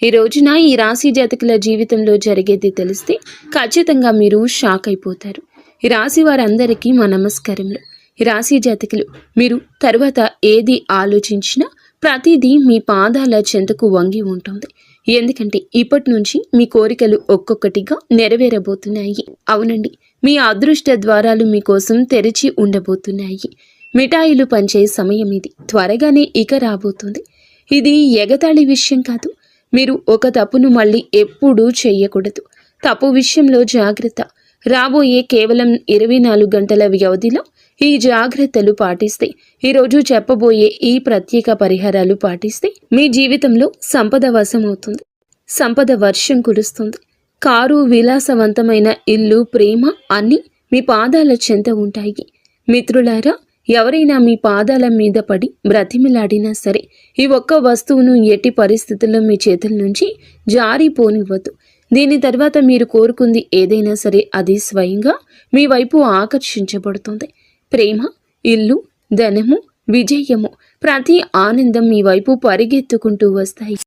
ఈ రోజున ఈ రాశి జాతకుల జీవితంలో జరిగేది తెలిస్తే ఖచ్చితంగా మీరు షాక్ అయిపోతారు. ఈ రాశి వారందరికీ మా నమస్కారములు. ఈ రాశి జాతకులు మీరు తరువాత ఏది ఆలోచించినా ప్రతిదీ మీ పాదాల చెంతకు వంగి ఉంటుంది. ఎందుకంటే ఇప్పటి నుంచి మీ కోరికలు ఒక్కొక్కటిగా నెరవేరబోతున్నాయి. అవునండి, మీ అదృష్ట ద్వారాలు మీకోసం తెరిచి ఉండబోతున్నాయి. మిఠాయిలు పంచే సమయం ఇది త్వరగానే ఇక రాబోతుంది. ఇది ఎగతాళి విషయం కాదు. మీరు ఒక తప్పును మళ్ళీ ఎప్పుడూ చెయ్యకూడదు. తప్పు విషయంలో జాగ్రత్త. రాబోయే కేవలం 24 గంటల వ్యవధిలో ఈ జాగ్రత్తలు పాటిస్తే, ఈరోజు చెప్పబోయే ఈ ప్రత్యేక పరిహారాలు పాటిస్తే మీ జీవితంలో సంపద వశమవుతుంది. సంపద వర్షం కురుస్తుంది. కారు, విలాసవంతమైన ఇల్లు, ప్రేమ అన్నీ మీ పాదాల చెంత ఉంటాయి. మిత్రులారా, ఎవరైనా మీ పాదాల మీద పడి బ్రతిమిలాడినా సరే ఈ ఒక్క వస్తువును ఎట్టి పరిస్థితుల్లో మీ చేతుల నుంచి జారిపోనివ్వద్దు. దీని తర్వాత మీరు కోరుకుంది ఏదైనా సరే అది స్వయంగా మీ వైపు ఆకర్షించబడుతుంది. ప్రేమ, ఇల్లు, ధనము, విజయము, ప్రతి ఆనందం మీ వైపు పరిగెత్తుకుంటూ వస్తాయి.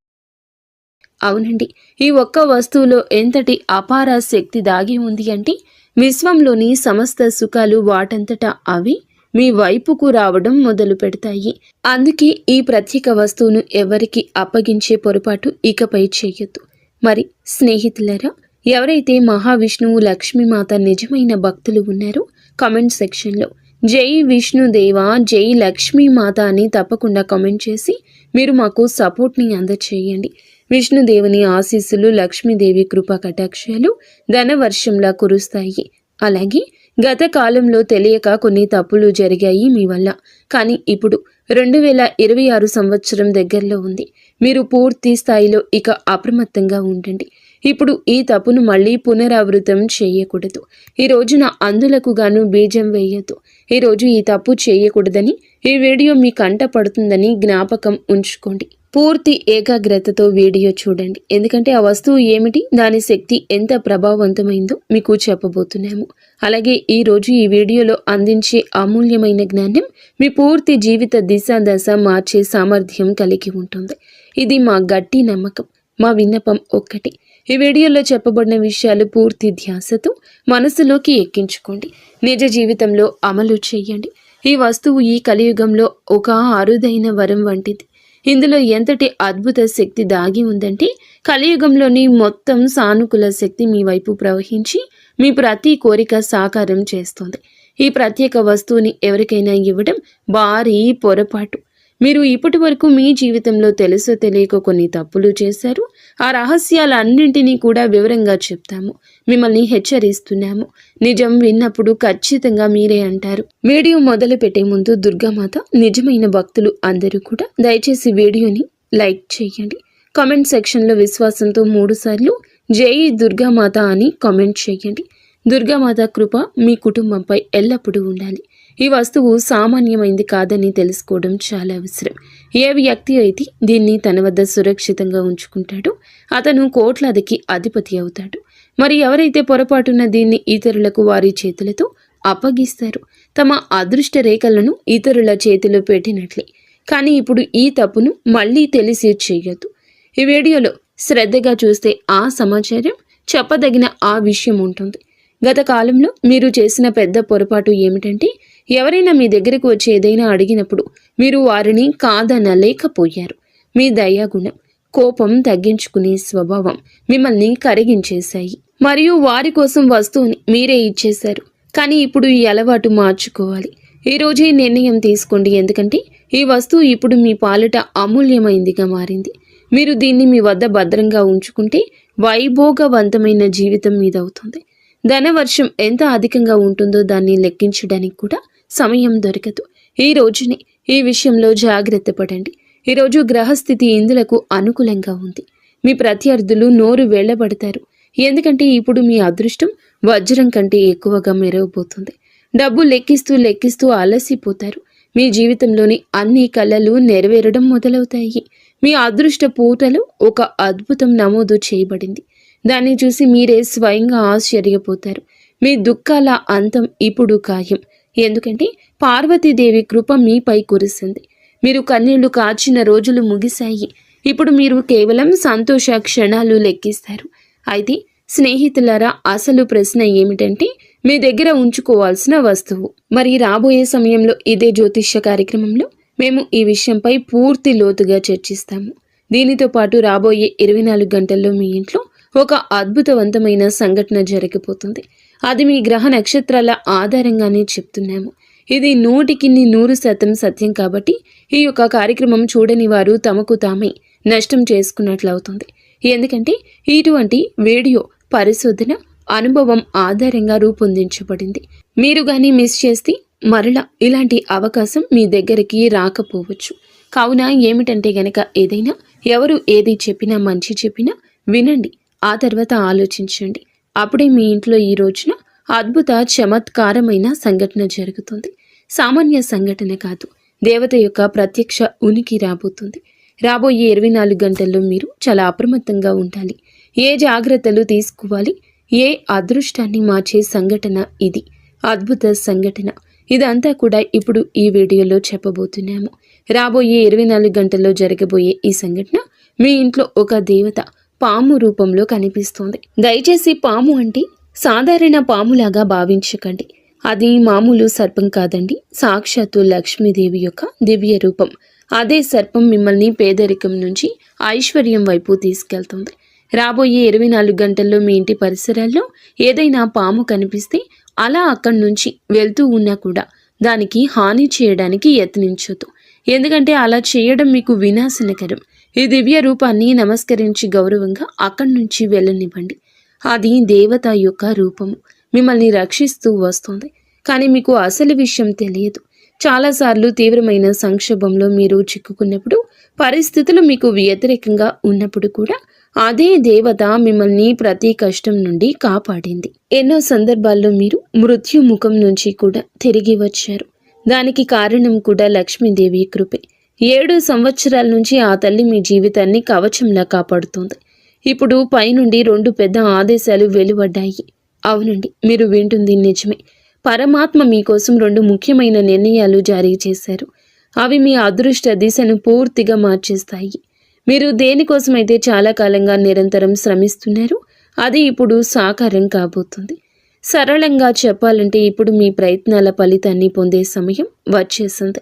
అవునండి, ఈ ఒక్క వస్తువులో ఎంతటి అపార శక్తి దాగి ఉంది అంటే విశ్వంలోని సమస్త సుఖాలు వాటంతటా అవి మీ వైపుకు రావడం మొదలు పెడతాయి. అందుకే ఈ ప్రత్యేక వస్తువును ఎవరికి అప్పగించే పొరపాటు ఇకపై చేయొద్దు. మరి స్నేహితులరా, ఎవరైతే మహావిష్ణువు, లక్ష్మీమాత నిజమైన భక్తులు ఉన్నారో కామెంట్ సెక్షన్లో జై విష్ణుదేవ, జై లక్ష్మీమాత అని తప్పకుండా కామెంట్ చేసి మీరు మాకు సపోర్ట్ని అందచేయండి. విష్ణుదేవుని ఆశీస్సులు, లక్ష్మీదేవి కృపా కటాక్షాలు ధనవర్షంలా కురుస్తాయి. అలాగే గత కాలంలో తెలియక కొన్ని తప్పులు జరిగాయి మీ వల్ల. కానీ ఇప్పుడు 2026 సంవత్సరం దగ్గరలో ఉంది. మీరు పూర్తి స్థాయిలో ఇక అప్రమత్తంగా ఉండండి. ఇప్పుడు ఈ తప్పును మళ్ళీ పునరావృతం చేయకూడదు. ఈ రోజున అందులకు గాను బీజం వేయద్దు. ఈరోజు ఈ తప్పు చేయకూడదని ఈ వీడియో మీ కంట పడుతుందని జ్ఞాపకం ఉంచుకోండి. పూర్తి ఏకాగ్రతతో వీడియో చూడండి. ఎందుకంటే ఆ వస్తువు ఏమిటి, దాని శక్తి ఎంత ప్రభావవంతమైందో మీకు చెప్పబోతున్నాము. అలాగే ఈరోజు ఈ వీడియోలో అందించే అమూల్యమైన జ్ఞానం మీ పూర్తి జీవిత దశ మార్చే సామర్థ్యం కలిగి ఉంటుంది. ఇది మా గట్టి నమ్మకం. మా విన్నపం ఒక్కటి, ఈ వీడియోలో చెప్పబడిన విషయాలు పూర్తి ధ్యాసతో మనసులోకి ఎక్కించుకోండి. నిజ జీవితంలో అమలు చేయండి. ఈ వస్తువు ఈ కలియుగంలో ఒక అరుదైన వరం వంటిది. ఇందులో ఎంతటి అద్భుత శక్తి దాగి ఉందంటే కలియుగంలోని మొత్తం సానుకూల శక్తి మీ వైపు ప్రవహించి మీ ప్రతి కోరిక సాకారం చేస్తుంది. ఈ ప్రత్యేక వస్తువుని ఎవరికైనా ఇవ్వడం భారీ పొరపాటు. మీరు ఇప్పటి వరకు మీ జీవితంలో తెలుసో తెలియక కొన్ని తప్పులు చేశారు. ఆ రహస్యాలన్నింటినీ కూడా వివరంగా చెప్తాము. మిమ్మల్ని హెచ్చరిస్తున్నాము. నిజం విన్నప్పుడు ఖచ్చితంగా మీరే అంటారు. వీడియో మొదలు పెట్టే ముందు దుర్గామాత నిజమైన భక్తులు అందరూ కూడా దయచేసి వీడియోని లైక్ చేయండి. కామెంట్ సెక్షన్లో విశ్వాసంతో 3 సార్లు జై దుర్గామాత అని కామెంట్ చేయండి. దుర్గామాత కృప మీ కుటుంబంపై ఎల్లప్పుడూ ఉండాలి. ఈ వస్తువు సామాన్యమైంది కాదని తెలుసుకోవడం చాలా అవసరం. ఏ వ్యక్తి అయితే దీన్ని తన వద్ద సురక్షితంగా ఉంచుకుంటాడో అతను కోట్లాదికి అధిపతి అవుతాడు. మరి ఎవరైతే పొరపాటున దీన్ని ఇతరులకు వారి చేతులతో అప్పగిస్తారో తమ అదృష్ట రేఖలను ఇతరుల చేతిలో పెట్టినట్లే. కానీ ఇప్పుడు ఈ తప్పును మళ్ళీ తెలిసి చేయొద్దు. ఈ వీడియోలో శ్రద్ధగా చూస్తే ఆ సమాచారం చెప్పదగిన ఆ విషయం ఉంటుంది. గత కాలంలో మీరు చేసిన పెద్ద పొరపాటు ఏమిటంటే ఎవరైనా మీ దగ్గరకు వచ్చి ఏదైనా అడిగినప్పుడు మీరు వారిని కాదనలేకపోయారు. మీ దయాగుణం, కోపం తగ్గించుకునే స్వభావం మిమ్మల్ని కరిగించేశాయి. మరియు వారి కోసం వస్తువుని మీరే ఇచ్చేశారు. కానీ ఇప్పుడు ఈ అలవాటు మార్చుకోవాలి. ఈరోజు ఈ నిర్ణయం తీసుకోండి. ఎందుకంటే ఈ వస్తువు ఇప్పుడు మీ పాలిట అమూల్యమైందిగా మారింది. మీరు దీన్ని మీ వద్ద భద్రంగా ఉంచుకుంటే వైభోగవంతమైన జీవితం మీదవుతుంది. ధనవర్షం ఎంత అధికంగా ఉంటుందో దాన్ని లెక్కించడానికి కూడా సమయం దొరకదు. ఈ రోజునే ఈ విషయంలో జాగ్రత్త పడండి. ఈరోజు గ్రహస్థితి ఇందులకు అనుకూలంగా ఉంది. మీ ప్రత్యర్థులు నోరు వెళ్ళబడతారు. ఎందుకంటే ఇప్పుడు మీ అదృష్టం వజ్రం కంటే ఎక్కువగా మెరవబోతుంది. డబ్బు లెక్కిస్తూ అలసిపోతారు. మీ జీవితంలోని అన్ని కళలు నెరవేరడం మొదలవుతాయి. మీ అదృష్ట పూటలో ఒక అద్భుతం నమోదు చేయబడింది. దాన్ని చూసి మీరే స్వయంగా ఆశ్చర్యపోతారు. మీ దుఃఖాల అంతం ఇప్పుడు ఖాయం. ఎందుకంటే పార్వతీదేవి కృప మీపై కురిసింది. మీరు కన్నీళ్లు కార్చిన రోజులు ముగిశాయి. ఇప్పుడు మీరు కేవలం సంతోష క్షణాలు లెక్కిస్తారు. అయితే స్నేహితులారా, అసలు ప్రశ్న ఏమిటంటే మీ దగ్గర ఉంచుకోవాల్సిన వస్తువు. మరి రాబోయే సమయంలో ఇదే జ్యోతిష్య కార్యక్రమంలో మేము ఈ విషయంపై పూర్తి లోతుగా చర్చిస్తాము. దీనితో పాటు రాబోయే 24 గంటల్లో మీ ఇంట్లో ఒక అద్భుతవంతమైన సంఘటన జరగబోతుంది. అది మీ గ్రహ నక్షత్రాల ఆధారంగానే చెప్తున్నాము. ఇది 100% సత్యం కాబట్టి ఈ యొక్క కార్యక్రమం చూడని వారు తమకు తామే నష్టం చేసుకున్నట్లవుతుంది. ఎందుకంటే ఇటువంటి వీడియో పరిశోధన అనుభవం ఆధారంగా రూపొందించబడింది. మీరు కానీ మిస్ చేస్తే మరలా ఇలాంటి అవకాశం మీ దగ్గరికి రాకపోవచ్చు. కావున ఏమిటంటే గనక ఏదైనా ఎవరు ఏది చెప్పినా మంచి చెప్పినా వినండి, ఆ తర్వాత ఆలోచించండి. అప్పుడే మీ ఇంట్లో ఈ రోజున అద్భుత చమత్కారమైన సంఘటన జరుగుతుంది. సామాన్య సంఘటన కాదు, దేవత యొక్క ప్రత్యక్ష ఉనికి రాబోతుంది. రాబోయే 24 గంటల్లో మీరు చాలా అప్రమత్తంగా ఉండాలి. ఏ జాగ్రత్తలు తీసుకోవాలి, ఏ అదృష్టాన్ని మార్చే సంఘటన ఇది, అద్భుత సంఘటన. ఇదంతా కూడా ఇప్పుడు ఈ వీడియోలో చెప్పబోతున్నాము. రాబోయే 24 గంటల్లో జరగబోయే ఈ సంఘటన మీ ఇంట్లో ఒక దేవత పాము రూపంలో కనిపిస్తోంది. దయచేసి పాము అంటే సాధారణ పాములాగా భావించకండి. అది మామూలు సర్పం కాదండి, సాక్షాత్తు లక్ష్మీదేవి యొక్క దివ్య రూపం. అదే సర్పం మిమ్మల్ని పేదరికం నుంచి ఐశ్వర్యం వైపు తీసుకెళ్తుంది. రాబోయే 24 గంటల్లో మీ ఇంటి పరిసరాల్లో ఏదైనా పాము కనిపిస్తే అలా అక్కడి నుంచి వెళ్తూ ఉన్నా కూడా దానికి హాని చేయడానికి యత్నించొద్దు. ఎందుకంటే అలా చేయడం మీకు వినాశనకరం. ఈ దివ్య రూపాన్ని నమస్కరించి గౌరవంగా అక్కడి నుంచి వెళ్ళనివ్వండి. అది దేవత యొక్క రూపము, మిమ్మల్ని రక్షిస్తూ వస్తుంది. కానీ మీకు అసలు విషయం తెలియదు. చాలాసార్లు తీవ్రమైన సంక్షోభంలో మీరు చిక్కుకున్నప్పుడు, పరిస్థితులు మీకు వ్యతిరేకంగా ఉన్నప్పుడు కూడా అదే దేవత మిమ్మల్ని ప్రతి కష్టం నుండి కాపాడింది. ఎన్నో సందర్భాల్లో మీరు మృత్యు ముఖం నుంచి కూడా తిరిగి వచ్చారు. దానికి కారణం కూడా లక్ష్మీదేవి కృపే. 7 సంవత్సరాల నుంచి ఆ తల్లి మీ జీవితాన్ని కవచంలా కాపాడుతోంది. ఇప్పుడు పైనుండి 2 పెద్ద ఆదేశాలు వెలువడ్డాయి. అవునండి, మీరు వింటుంది నిజమే. పరమాత్మ మీకోసం 2 ముఖ్యమైన నిర్ణయాలు జారీ చేశారు. అవి మీ అదృష్ట దిశను పూర్తిగా మార్చేస్తాయి. మీరు దేనికోసమైతే చాలా కాలంగా నిరంతరం శ్రమిస్తున్నారు, అది ఇప్పుడు సాకారం కాబోతుంది. సరళంగా చెప్పాలంటే ఇప్పుడు మీ ప్రయత్నాల ఫలితాన్ని పొందే సమయం వచ్చేసింది.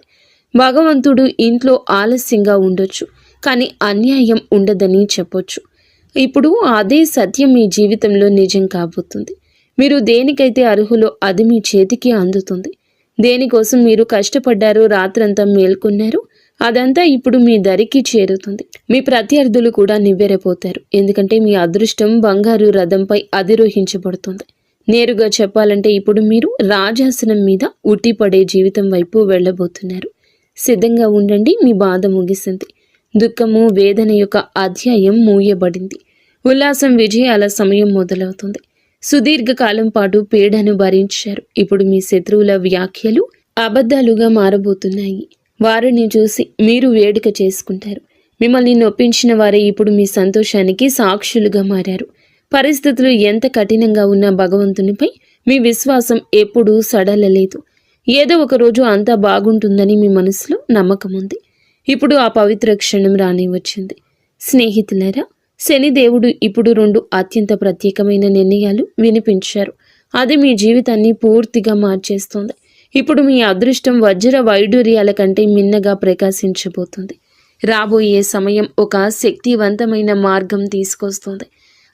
భగవంతుడు ఇంట్లో ఆలస్యంగా ఉండొచ్చు, కానీ అన్యాయం ఉండదని చెప్పొచ్చు. ఇప్పుడు అదే సత్యం మీ జీవితంలో నిజం కాబోతుంది. మీరు దేనికైతే అర్హులో అది మీ చేతికి అందుతుంది. దేనికోసం మీరు కష్టపడ్డారో, రాత్రంతా మేల్కొన్నారు, అదంతా ఇప్పుడు మీ దరికి చేరుతుంది. మీ ప్రత్యర్థులు కూడా నివ్వెరపోతారు. ఎందుకంటే మీ అదృష్టం బంగారు రథంపై అధిరోహించబడుతుంది. నేరుగా చెప్పాలంటే ఇప్పుడు మీరు రాజాసనం మీద ఉట్టిపడే జీవితం వైపు వెళ్ళబోతున్నారు. సిద్ధంగా ఉండండి, మీ బాధ ముగిసింది. దుఃఖము, వేదన యొక్క అధ్యాయం మూయబడింది. ఉల్లాసం, విజయాల సమయం మొదలవుతుంది. సుదీర్ఘకాలం పాటు పీడను భరించారు. ఇప్పుడు మీ శత్రువుల వ్యాఖ్యలు అబద్ధాలుగా మారబోతున్నాయి. వారిని చూసి మీరు వేడుక చేసుకుంటారు. మిమ్మల్ని నొప్పించిన వారే ఇప్పుడు మీ సంతోషానికి సాక్షులుగా మారారు. పరిస్థితులు ఎంత కఠినంగా ఉన్నా భగవంతునిపై మీ విశ్వాసం ఎప్పుడూ సడలలేదు. ఏదో ఒక రోజు అంతా బాగుంటుందని మీ మనసులో నమ్మకం ఉంది. ఇప్పుడు ఆ పవిత్ర క్షణం రాని వచ్చింది. స్నేహితులారా, శనిదేవుడు ఇప్పుడు 2 అత్యంత ప్రత్యేకమైన నిర్ణయాలు వినిపించారు. అది మీ జీవితాన్ని పూర్తిగా మార్చేస్తోంది. ఇప్పుడు మీ అదృష్టం వజ్ర వైడూర్యాల కంటే మిన్నగా ప్రకాశించబోతుంది. రాబోయే సమయం ఒక శక్తివంతమైన మార్గం తీసుకొస్తుంది.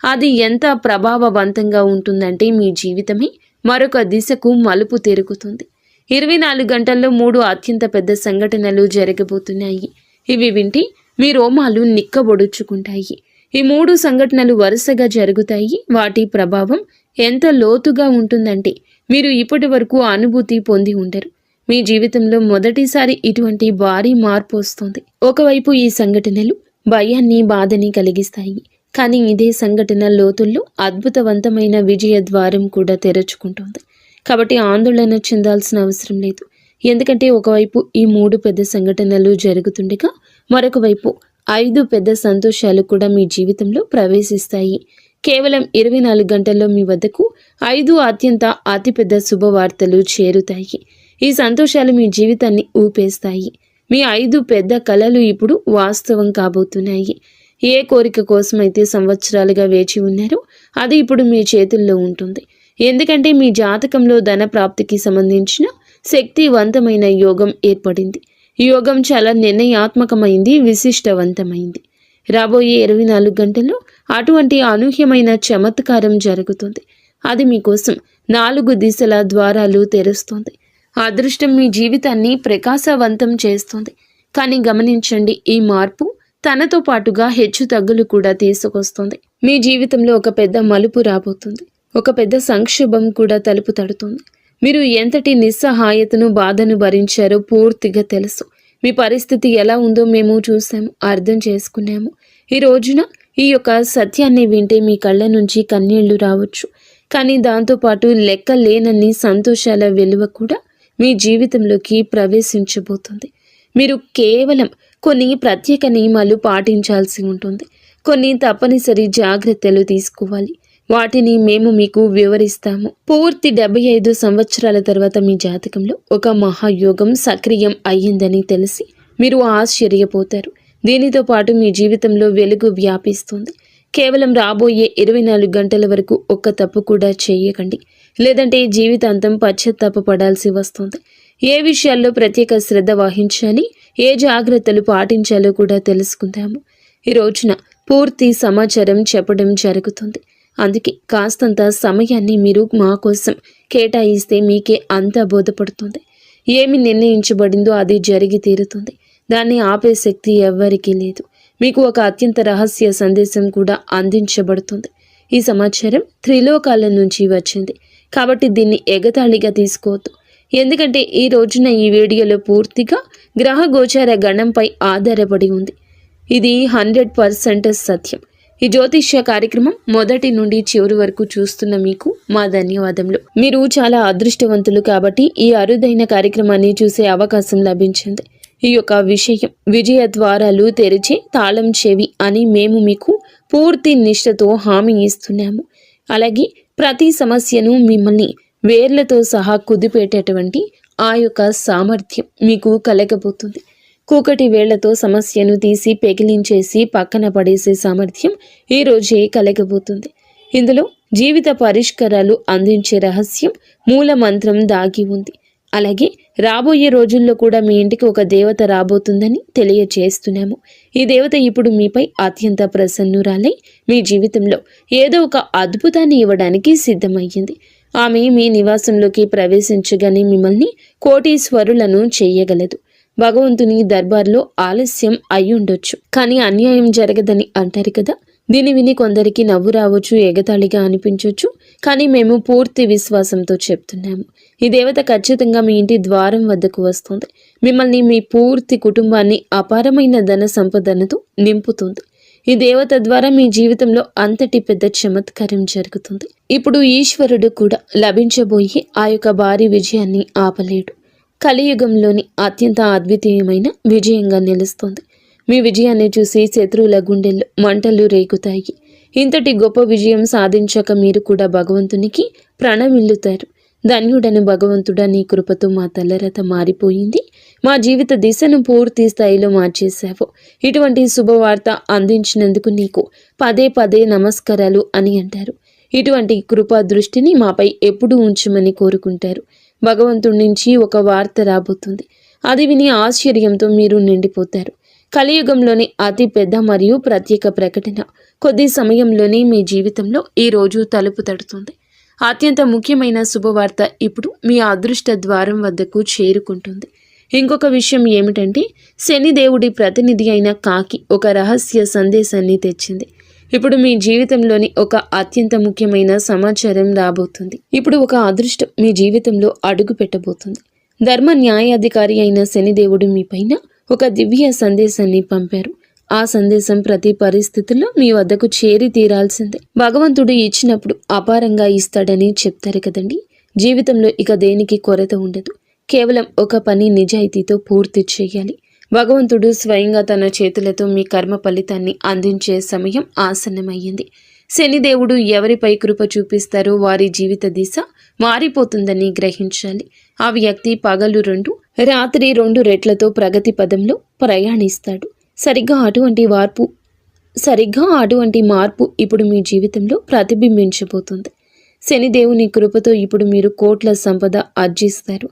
అది ఎంత ప్రభావవంతంగా ఉంటుందంటే మీ జీవితమే మరొక దిశకు మలుపు తిరుగుతుంది. 24 గంటల్లో 3 అత్యంత పెద్ద సంఘటనలు జరగబోతున్నాయి. ఇవి వింటే మీ రోమాలు నిక్కబొడుచుకుంటాయి. ఈ 3 సంఘటనలు వరుసగా జరుగుతాయి. వాటి ప్రభావం ఎంత లోతుగా ఉంటుందంటే మీరు ఇప్పటి వరకు అనుభూతి పొంది ఉండరు. మీ జీవితంలో మొదటిసారి ఇటువంటి భారీ మార్పు వస్తుంది. ఒకవైపు ఈ సంఘటనలు భయాన్ని, బాధని కలిగిస్తాయి. కానీ ఇదే సంఘటన లోతుల్లో అద్భుతవంతమైన విజయ ద్వారం కూడా తెరుచుకుంటుంది. కాబట్టి ఆందోళన చెందాల్సిన అవసరం లేదు. ఎందుకంటే ఒకవైపు ఈ 3 పెద్ద సంఘటనలు జరుగుతుండగా మరొక వైపు 5 పెద్ద సంతోషాలు కూడా మీ జీవితంలో ప్రవేశిస్తాయి. కేవలం 24 గంటల్లో మీ వద్దకు 5 అత్యంత అతిపెద్ద శుభవార్తలు చేరుతాయి. ఈ సంతోషాలు మీ జీవితాన్ని ఊపేస్తాయి. మీ 5 పెద్ద కలలు ఇప్పుడు వాస్తవం కాబోతున్నాయి. ఏ కోరిక కోసమైతే సంవత్సరాలుగా వేచి ఉన్నారో అది ఇప్పుడు మీ చేతుల్లో ఉంటుంది. ఎందుకంటే మీ జాతకంలో ధన ప్రాప్తికి సంబంధించిన శక్తివంతమైన యోగం ఏర్పడింది. ఈ యోగం చాలా నిర్ణయాత్మకమైంది, విశిష్టవంతమైంది. రాబోయే 24 గంటల్లో అటువంటి అనూహ్యమైన చమత్కారం జరుగుతుంది. అది మీకోసం 4 దిశల ద్వారాలు తెరుస్తుంది. అదృష్టం మీ జీవితాన్ని ప్రకాశవంతం చేస్తుంది. కానీ గమనించండి, ఈ మార్పు తనతో పాటుగా హెచ్చు తగ్గులు కూడా తీసుకొస్తుంది. మీ జీవితంలో ఒక పెద్ద మలుపు రాబోతుంది. ఒక పెద్ద సంక్షోభం కూడా తలుపు తడుతుంది. మీరు ఎంతటి నిస్సహాయతను, బాధను భరించారో పూర్తిగా తెలుసు. మీ పరిస్థితి ఎలా ఉందో మేము చూసాము, అర్థం చేసుకున్నాము. ఈ రోజున ఈ యొక్క సత్యాన్ని వింటే మీ కళ్ళ నుంచి కన్నీళ్లు రావచ్చు. కానీ దాంతోపాటు లెక్క లేనన్ని సంతోషాల వెలువ కూడా మీ జీవితంలోకి ప్రవేశించబోతుంది. మీరు కేవలం కొన్ని ప్రత్యేక నియమాలు పాటించాల్సి ఉంటుంది. కొన్ని తప్పనిసరి జాగ్రత్తలు తీసుకోవాలి. వాటిని మేము మీకు వివరిస్తాము. పూర్తి 75 సంవత్సరాల తర్వాత మీ జాతకంలో ఒక మహాయోగం సక్రియం అయ్యిందని తెలిసి మీరు ఆశ్చర్యపోతారు. దీనితో పాటు మీ జీవితంలో వెలుగు వ్యాపిస్తుంది. కేవలం రాబోయే 24 గంటల వరకు ఒక్క తప్పు కూడా చేయకండి, లేదంటే జీవితాంతం పశ్చాత్తాపపడాల్సి వస్తుంది. ఏ విషయాల్లో ప్రత్యేక శ్రద్ధ వహించాలి, ఏ జాగ్రత్తలు పాటించాలో కూడా తెలుసుకుందాము. ఈ రోజున పూర్తి సమాచారం చెప్పడం జరుగుతుంది. అందుకే కాస్తంత సమయాన్ని మీరు మా కోసం కేటాయిస్తే మీకే అంతా బోధపడుతుంది. ఏమి నిర్ణయించబడిందో అది జరిగి తీరుతుంది. దాన్ని ఆపే శక్తి ఎవ్వరికీ లేదు. మీకు ఒక అత్యంత రహస్య సందేశం కూడా అందించబడుతుంది. ఈ సమాచారం త్రిలోకాల నుంచి వచ్చింది కాబట్టి దీన్ని ఎగతాళిగా తీసుకోవద్దు. ఎందుకంటే ఈ రోజున ఈ వీడియోలో పూర్తిగా గ్రహ గోచార గణంపై ఆధారపడి ఉంది. ఇది 100% సత్యం. ఈ జ్యోతిష్య కార్యక్రమం మొదటి నుండి చివరి వరకు చూస్తున్న మీకు మా ధన్యవాదములు. మీరు చాలా అదృష్టవంతులు కాబట్టి ఈ అరుదైన కార్యక్రమాన్ని చూసే అవకాశం లభించింది. ఈ యొక్క విషయం విజయ ద్వారాలు తెరిచే తాళం చెవి అని మేము మీకు పూర్తి నిష్ఠతో హామీ ఇస్తున్నాము. అలాగే ప్రతి సమస్యను మిమ్మల్ని వేర్లతో సహా కుదిపేటటువంటి ఆ యొక్క సామర్థ్యం మీకు కలగబోతుంది. కూకటి వేళ్లతో సమస్యను తీసి పెకిలించేసి పక్కన పడేసే సామర్థ్యం ఈ రోజే కలగబోతుంది. ఇందులో జీవిత పరిష్కారాలు అందించే రహస్యం మూల మంత్రం దాగి ఉంది. అలాగే రాబోయే రోజుల్లో కూడా మీ ఇంటికి ఒక దేవత రాబోతుందని తెలియచేస్తున్నాము. ఈ దేవత ఇప్పుడు మీపై అత్యంత ప్రసన్నురాలై మీ జీవితంలో ఏదో ఒక అద్భుతాన్ని ఇవ్వడానికి సిద్ధమయ్యింది. ఆమె మీ నివాసంలోకి ప్రవేశించగానే మిమ్మల్ని కోటీశ్వరులను చేయగలదు. భగవంతుని దర్బార్లో ఆలస్యం అయ్యుండొచ్చు, కానీ అన్యాయం జరగదని అంటారు కదా. దీన్ని విని కొందరికి నవ్వు రావచ్చు, ఎగతాళిగా అనిపించవచ్చు. కానీ మేము పూర్తి విశ్వాసంతో చెప్తున్నాము, ఈ దేవత ఖచ్చితంగా మీ ఇంటి ద్వారం వద్దకు వస్తుంది. మిమ్మల్ని, మీ పూర్తి కుటుంబాన్ని అపారమైన ధన సంపదనతో నింపుతుంది. ఈ దేవత ద్వారా మీ జీవితంలో అంతటి పెద్ద చమత్కారం జరుగుతుంది. ఇప్పుడు ఈశ్వరుడు కూడా లభించబోయే ఆ యొక్క భారీ విజయాన్ని ఆపలేడు. కలియుగంలోని అత్యంత అద్వితీయమైన విజయంగా నిలుస్తుంది. మీ విజయాన్ని చూసి శత్రువుల గుండెల్లో మంటలు రేగుతాయి. ఇంతటి గొప్ప విజయం సాధించాక మీరు కూడా భగవంతునికి ప్రణమిల్లుతారు. ధన్యుడను భగవంతుడా, నీ కృపతో మా తలరత మారిపోయింది. మా జీవిత దిశను పూర్తి స్థాయిలో మార్చేశావు. ఇటువంటి శుభవార్త అందించినందుకు నీకు పదే పదే నమస్కారాలు అని అంటారు. ఇటువంటి కృపా దృష్టిని మాపై ఎప్పుడూ ఉంచమని కోరుకుంటారు. భగవంతుడి నుంచి ఒక వార్త రాబోతుంది. అది విని ఆశ్చర్యంతో మీరు నిండిపోతారు. కలియుగంలోని అతి పెద్ద మరియు ప్రత్యేక ప్రకటన కొద్ది సమయంలోనే మీ జీవితంలో ఈ రోజు తలుపు తడుతుంది. అత్యంత ముఖ్యమైన శుభవార్త ఇప్పుడు మీ అదృష్ట ద్వారం వద్దకు చేరుకుంటుంది. ఇంకొక విషయం ఏమిటంటే, శనిదేవుడి ప్రతినిధి అయిన కాకి ఒక రహస్య సందేశాన్ని తెచ్చింది. ఇప్పుడు మీ జీవితంలోని ఒక అత్యంత ముఖ్యమైన సమాచారం రాబోతుంది. ఇప్పుడు ఒక అదృష్టం మీ జీవితంలో అడుగు పెట్టబోతుంది. ధర్మ న్యాయాధికారి అయిన శనిదేవుడు మీ పైన ఒక దివ్య సందేశాన్ని పంపారు. ఆ సందేశం ప్రతి పరిస్థితుల్లో మీ వద్దకు చేరి తీరాల్సిందే. భగవంతుడు ఇచ్చినప్పుడు అపారంగా ఇస్తాడని చెప్తారు కదండి. జీవితంలో ఇక దేనికి కొరత ఉండదు. కేవలం ఒక పని నిజాయితీతో పూర్తి చేయాలి. భగవంతుడు స్వయంగా తన చేతులతో మీ కర్మ ఫలితాన్ని అందించే సమయం ఆసన్నమయ్యింది. శనిదేవుడు ఎవరిపై కృప చూపిస్తారో వారి జీవిత దిశ మారిపోతుందని గ్రహించాలి. ఆ వ్యక్తి పగలు 2 రాత్రి 2 రెట్లతో ప్రగతి పదంలో ప్రయాణిస్తాడు. సరిగ్గా అటువంటి మార్పు ఇప్పుడు మీ జీవితంలో ప్రతిబింబించబోతుంది. శనిదేవుని కృపతో ఇప్పుడు మీరు కోట్ల సంపద ఆర్జిస్తారు.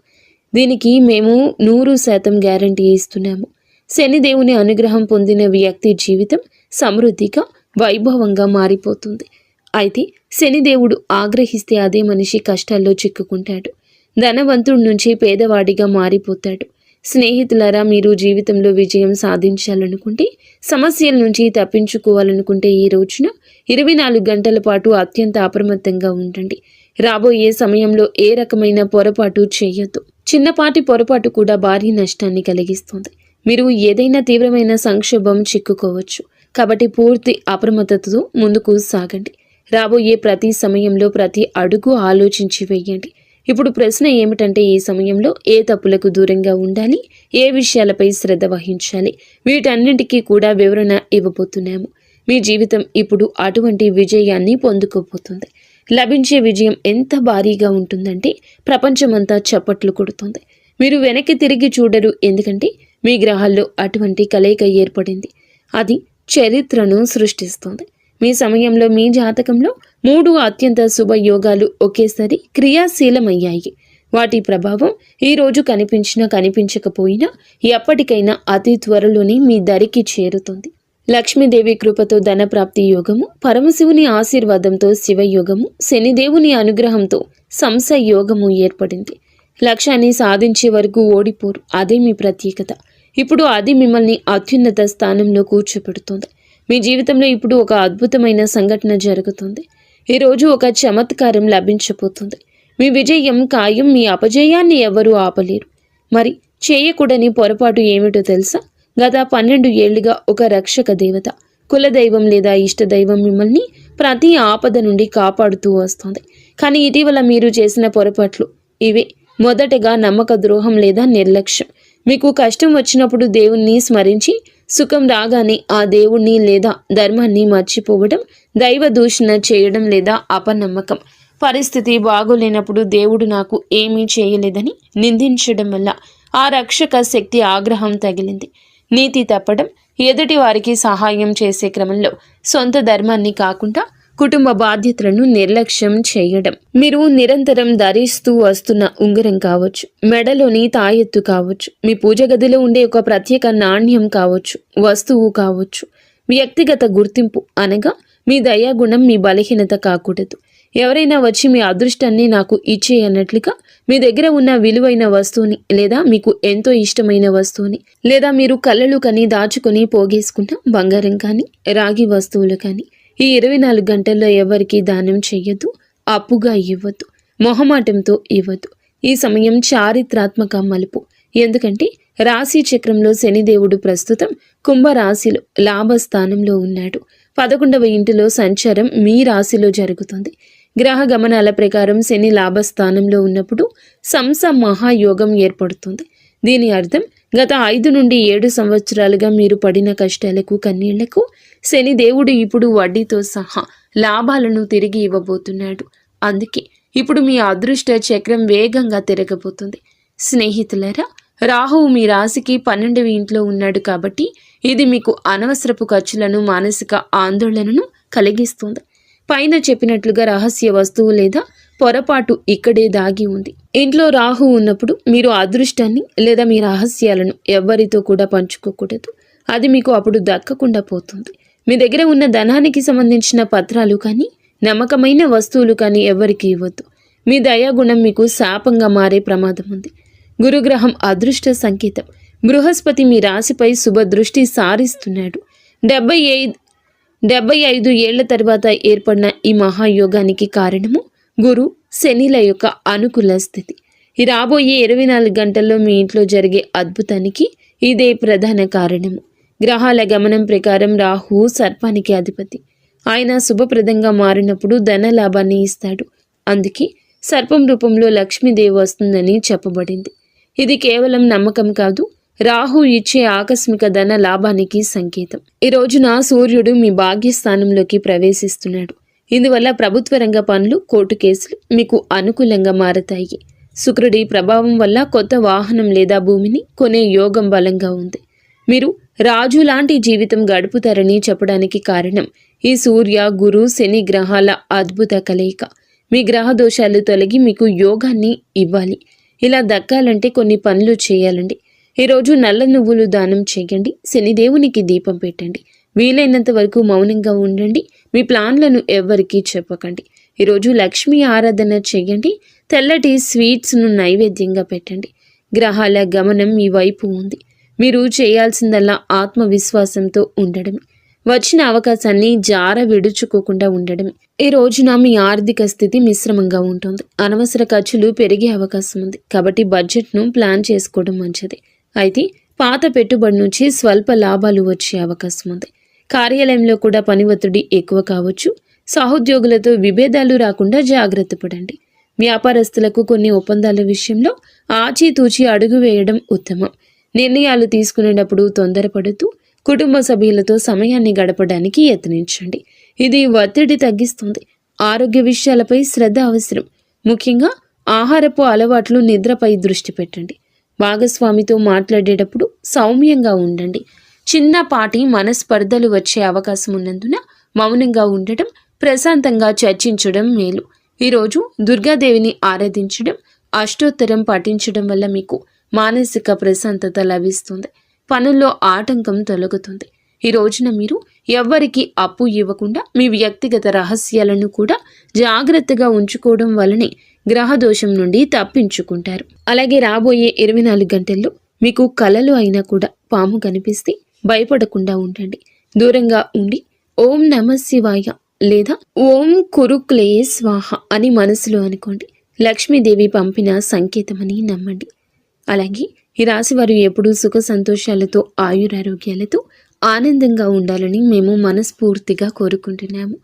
దీనికి మేము 100% గ్యారంటీ ఇస్తున్నాము. శనిదేవుని అనుగ్రహం పొందిన వ్యక్తి జీవితం సమృద్ధిగా, వైభవంగా మారిపోతుంది. అయితే శనిదేవుడు ఆగ్రహిస్తే అదే మనిషి కష్టాల్లో చిక్కుకుంటాడు. ధనవంతుడి నుంచి పేదవాడిగా మారిపోతాడు. స్నేహితులారా, మీరు జీవితంలో విజయం సాధించాలనుకుంటే, సమస్యల నుంచి తప్పించుకోవాలనుకుంటే ఈ రోజున 24 గంటల పాటు అత్యంత అప్రమత్తంగా ఉండండి. రాబోయే సమయంలో ఏ రకమైన పొరపాటు చేయొద్దు. చిన్నపాటి పొరపాటు కూడా భారీ నష్టాన్ని కలిగిస్తుంది. మీరు ఏదైనా తీవ్రమైన సంక్షోభం చిక్కుకోవచ్చు. కాబట్టి పూర్తి అప్రమత్తతతో ముందుకు సాగండి. రాబోయే ప్రతి సమయంలో ప్రతి అడుగు ఆలోచించి వేయండి. ఇప్పుడు ప్రశ్న ఏమిటంటే, ఈ సమయంలో ఏ తప్పులకు దూరంగా ఉండాలి, ఏ విషయాలపై శ్రద్ధ వహించాలి, వీటన్నింటికీ కూడా వివరణ ఇవ్వబోతున్నాము. మీ జీవితం ఇప్పుడు అటువంటి విజయాన్ని పొందుకోబోతుంది. లభించే విజయం ఎంత భారీగా ఉంటుందంటే ప్రపంచమంతా చప్పట్లు కొడుతుంది. మీరు వెనక్కి తిరిగి చూడరు, ఎందుకంటే మీ గ్రహాల్లో అటువంటి కలయిక ఏర్పడింది. అది చరిత్రను సృష్టిస్తుంది. మీ సమయంలో మీ జాతకంలో 3 అత్యంత శుభ యోగాలు ఒకేసారి క్రియాశీలమయ్యాయి. వాటి ప్రభావం ఈరోజు కనిపించినా కనిపించకపోయినా ఎప్పటికైనా అతి త్వరలోనే మీ దరికి చేరుతుంది. లక్ష్మీదేవి కృపతో ధనప్రాప్తి యోగము, పరమశివుని ఆశీర్వాదంతో శివయోగము, శనిదేవుని అనుగ్రహంతో సంశయోగము ఏర్పడింది. లక్ష్యాన్ని సాధించే వరకు ఓడిపోరు, అదే మీ ప్రత్యేకత. ఇప్పుడు అది మిమ్మల్ని అత్యున్నత స్థానంలో కూర్చోబెడుతుంది. మీ జీవితంలో ఇప్పుడు ఒక అద్భుతమైన సంఘటన జరుగుతుంది. ఈరోజు ఒక చమత్కారం లభించబోతుంది. మీ విజయం ఖాయం. మీ అపజయాన్ని ఎవరూ ఆపలేరు. మరి చేయకూడని పొరపాటు ఏమిటో తెలుసా? గత 12 ఏళ్లుగా ఒక రక్షక దేవత, కులదైవం లేదా ఇష్టదైవం మిమ్మల్ని ప్రతి ఆపద నుండి కాపాడుతూ వస్తుంది. కానీ ఇటీవల మీరు చేసిన పొరపాట్లు ఇవే. మొదటగా నమ్మక ద్రోహం లేదా నిర్లక్ష్యం. మీకు కష్టం వచ్చినప్పుడు దేవుణ్ణి స్మరించి, సుఖం రాగానే ఆ దేవుణ్ణి లేదా ధర్మాన్ని మర్చిపోవడం, దైవ దూషణ చేయడం లేదా అపనమ్మకం. పరిస్థితి బాగోలేనప్పుడు దేవుడు నాకు ఏమీ చేయలేదని నిందించడం వల్ల ఆ రక్షక శక్తి ఆగ్రహం తగిలింది. నీతి తప్పడం, ఎదుటి వారికి సహాయం చేసే క్రమంలో సొంత ధర్మాన్ని కాకుండా కుటుంబ బాధ్యతలను నిర్లక్ష్యం చేయడం. మీరు నిరంతరం ధరిస్తూ వస్తున్న ఉంగరం కావచ్చు, మెడలోని తాయెత్తు కావచ్చు, మీ పూజ గదిలో ఉండే ఒక ప్రత్యేక నాణ్యం కావచ్చు, వస్తువు కావచ్చు. వ్యక్తిగత గుర్తింపు అనగా మీ దయాగుణం మీ బలహీనత కాకూడదు. ఎవరైనా వచ్చి మీ అదృష్టాన్ని నాకు ఇచ్చేయన్నట్లుగా మీ దగ్గర ఉన్న విలువైన వస్తువుని లేదా మీకు ఎంతో ఇష్టమైన వస్తువుని లేదా మీరు కళ్ళలు కని దాచుకొని పోగేసుకున్న బంగారం కానీ రాగి వస్తువులు కానీ ఈ 24 గంటల్లో ఎవరికీ దానం చెయ్యొద్దు, అప్పుగా ఇవ్వద్దు, మొహమాటంతో ఇవ్వద్దు. ఈ సమయం చారిత్రాత్మక మలుపు. ఎందుకంటే రాశి చక్రంలో శనిదేవుడు ప్రస్తుతం కుంభరాశిలో లాభస్థానంలో ఉన్నాడు. 11వ ఇంటిలో సంచారం మీ రాశిలో జరుగుతుంది. గ్రహ గమనాల ప్రకారం శని లాభస్థానంలో ఉన్నప్పుడు సంస మహాయోగం ఏర్పడుతుంది. దీని అర్థం గత 5 నుండి 7 సంవత్సరాలుగా మీరు పడిన కష్టాలకు, కన్నీళ్లకు శనిదేవుడు ఇప్పుడు వడ్డీతో సహా లాభాలను తిరిగి ఇవ్వబోతున్నాడు. అందుకే ఇప్పుడు మీ అదృష్ట చక్రం వేగంగా తిరగబోతుంది. స్నేహితులారా, రాహువు మీ రాశికి 12వ ఇంట్లో ఉన్నాడు కాబట్టి ఇది మీకు అనవసరపు ఖర్చులను, మానసిక ఆందోళనను కలిగిస్తుంది. పైన చెప్పినట్లుగా రహస్య వస్తువు లేదా పొరపాటు ఇక్కడే దాగి ఉంది. ఇంట్లో రాహు ఉన్నప్పుడు మీరు అదృష్టాన్ని లేదా మీ రహస్యాలను ఎవ్వరితో కూడా పంచుకోకూడదు. అది మీకు అప్పుడు దక్కకుండా పోతుంది. మీ దగ్గర ఉన్న ధనానికి సంబంధించిన పత్రాలు కానీ, నమ్మకమైన వస్తువులు కానీ ఎవరికి ఇవ్వద్దు. మీ దయాగుణం మీకు శాపంగా మారే ప్రమాదం ఉంది. గురుగ్రహం అదృష్ట సంకేతం. బృహస్పతి మీ రాశిపై శుభ దృష్టి సారిస్తున్నాడు. 75 ఏళ్ల తర్వాత ఏర్పడిన ఈ మహాయోగానికి కారణము గురు శనిల యొక్క అనుకూల స్థితి. ఈ రాబోయే 24 గంటల్లో మీ ఇంట్లో జరిగే అద్భుతానికి ఇదే ప్రధాన కారణము. గ్రహాల గమనం ప్రకారం రాహు సర్పానికి అధిపతి. ఆయన శుభప్రదంగా మారినప్పుడు ధన లాభాన్ని ఇస్తాడు. అందుకే సర్పం రూపంలో లక్ష్మీదేవి వస్తుందని చెప్పబడింది. ఇది కేవలం నమ్మకం కాదు, రాహు ఇచ్చే ఆకస్మిక ధన లాభానికి సంకేతం. ఈ రోజున సూర్యుడు మీ భాగ్యస్థానంలోకి ప్రవేశిస్తున్నాడు. ఇందువల్ల ప్రభుత్వ రంగ పనులు, కోర్టు కేసులు మీకు అనుకూలంగా మారతాయి. శుక్రుడి ప్రభావం వల్ల కొత్త వాహనం లేదా భూమిని కొనే యోగం బలంగా ఉంది. మీరు రాజు లాంటి జీవితం గడుపుతారని చెప్పడానికి కారణం ఈ సూర్య, గురు, శని గ్రహాల అద్భుత కలయిక. మీ గ్రహ దోషాలు తొలగి మీకు యోగాన్ని ఇవ్వాలి. ఇలా దక్కాలంటే కొన్ని పనులు చేయాలండి. ఈరోజు నల్ల నువ్వులు దానం చేయండి. శనిదేవునికి దీపం పెట్టండి. వీలైనంత వరకు మౌనంగా ఉండండి. మీ ప్లాన్లను ఎవ్వరికీ చెప్పకండి. ఈరోజు లక్ష్మీ ఆరాధన చేయండి. తెల్లటి స్వీట్స్ను నైవేద్యంగా పెట్టండి. గ్రహాల గమనం మీ వైపు ఉంది. మీరు చేయాల్సిందల్లా ఆత్మవిశ్వాసంతో ఉండడమే. వచ్చిన అవకాశాన్ని జార విడుచుకోకుండా ఉండడమే. ఈ రోజున మీ ఆర్థిక స్థితి మిశ్రమంగా ఉంటుంది. అనవసర ఖర్చులు పెరిగే అవకాశం ఉంది. కాబట్టి బడ్జెట్ను ప్లాన్ చేసుకోవడం మంచిది. అయితే పాత పెట్టుబడి నుంచి స్వల్ప లాభాలు వచ్చే అవకాశం ఉంది. కార్యాలయంలో కూడా పని ఒత్తిడి ఎక్కువ కావచ్చు. సహోద్యోగులతో విభేదాలు రాకుండా జాగ్రత్త పడండి. వ్యాపారస్తులకు కొన్ని ఒప్పందాల విషయంలో ఆచితూచి అడుగు వేయడం ఉత్తమం. నిర్ణయాలు తీసుకునేటప్పుడు తొందరపడుతూ కుటుంబ సభ్యులతో సమయాన్ని గడపడానికి యత్నించండి. ఇది ఒత్తిడి తగ్గిస్తుంది. ఆరోగ్య విషయాలపై శ్రద్ధ అవసరం. ముఖ్యంగా ఆహారపు అలవాట్లు, నిద్రపై దృష్టి పెట్టండి. భాగస్వామితో మాట్లాడేటప్పుడు సౌమ్యంగా ఉండండి. చిన్నపాటి మనస్పర్ధలు వచ్చే అవకాశం ఉన్నందున మౌనంగా ఉండటం, ప్రశాంతంగా చర్చించడం మేలు. ఈరోజు దుర్గాదేవిని ఆరాధించడం, అష్టోత్తరం పఠించడం వల్ల మీకు మానసిక ప్రశాంతత లభిస్తుంది. పనుల్లో ఆటంకం తొలగుతుంది. ఈ రోజున మీరు ఎవ్వరికి అప్పు ఇవ్వకుండా మీ వ్యక్తిగత రహస్యాలను కూడా జాగ్రత్తగా ఉంచుకోవడం వల్లనే గ్రహదోషం నుండి తప్పించుకుంటారు. అలాగే రాబోయే 24 గంటల్లో మీకు కలలో అయినా కూడా పాము కనిపిస్తే భయపడకుండా ఉండండి. దూరంగా ఉండి ఓం నమ శివాయ లేదా ఓం కురుక్లే స్వాహ అని మనసులో అనుకోండి. లక్ష్మీదేవి పంపిన సంకేతమని నమ్మండి. అలాగే ఈ రాశి వారు ఎప్పుడూ సుఖ సంతోషాలతో, ఆయురారోగ్యాలతో ఆనందంగా ఉండాలని మేము మనస్ఫూర్తిగా కోరుకుంటున్నాము.